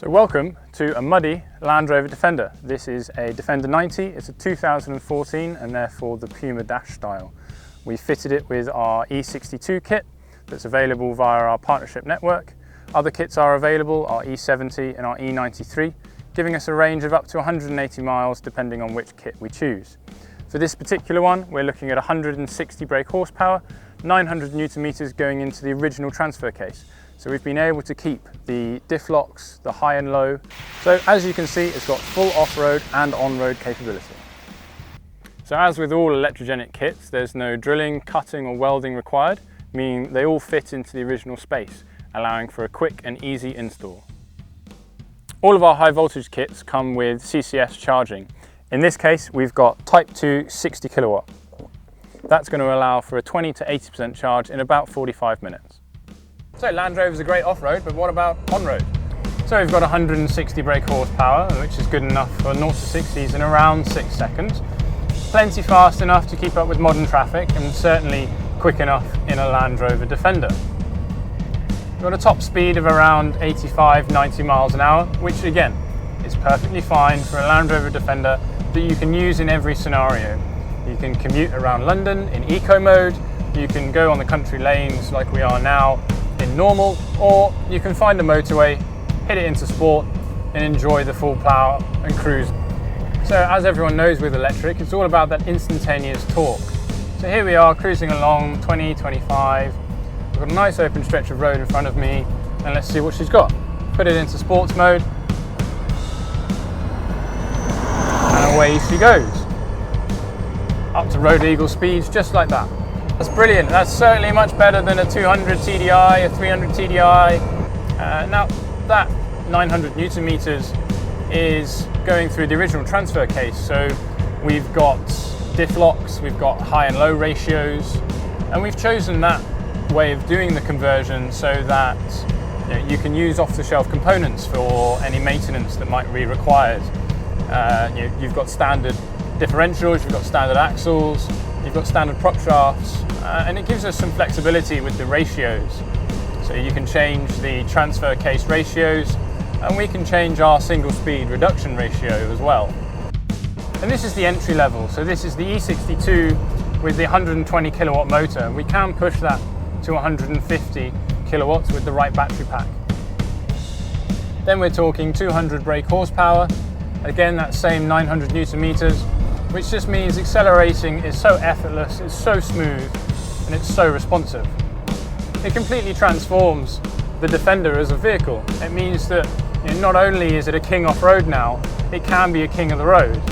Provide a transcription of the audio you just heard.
So welcome to a muddy Land Rover Defender. This is a Defender 90, it's a 2014 and therefore the Puma Dash style. We fitted it with our E62 kit that's available via our partnership network. Other kits are available, our E70 and our E93, giving us a range of up to 180 miles depending on which kit we choose. For this particular one, we're looking at 160 brake horsepower, 900 Newton meters going into the original transfer case. So we've been able to keep the diff locks, the high and low. So as you can see, it's got full off-road and on-road capability. So as with all electrogenic kits, there's no drilling, cutting or welding required, meaning they all fit into the original space, allowing for a quick and easy install. All of our high voltage kits come with CCS charging. In this case, we've got Type 2 60 kilowatt. That's going to allow for a 20 to 80% charge in about 45 minutes. So Land Rover is a great off-road, but what about on-road? So we've got 160 brake horsepower, which is good enough for 0 to 60s in around 6 seconds. Plenty fast enough to keep up with modern traffic and certainly quick enough in a Land Rover Defender. We've got a top speed of around 85-90 miles an hour, which again is perfectly fine for a Land Rover Defender that you can use in every scenario. You can commute around London in eco mode, you can go on the country lanes like we are now in normal, or you can find a motorway, hit it into sport and enjoy the full power and cruise. So as everyone knows with electric, it's all about that instantaneous torque. So here we are cruising along 20, 25, we've got a nice open stretch of road in front of me and let's see what she's got. Put it into sports mode and away she goes. Up to road legal speeds just like that. That's brilliant. That's certainly much better than a 200 TDI, a 300 TDI. Now that 900 Newton meters is going through the original transfer case. So we've got diff locks, we've got high and low ratios, and we've chosen that way of doing the conversion so that you can use off-the-shelf components for any maintenance that might be required. You've got standard differentials, you've got standard axles, you've got standard prop shafts, and it gives us some flexibility with the ratios. So you can change the transfer case ratios, and we can change our single speed reduction ratio as well. And this is the entry level, so this is the E62 with the 120 kilowatt motor. We can push that to 150 kilowatts with the right battery pack. Then we're talking 200 brake horsepower, again that same 900 Newton meters, which just means accelerating is so effortless, it's so smooth, and it's so responsive. It completely transforms the Defender as a vehicle. It means that not only is it a king off-road now, it can be a king of the road.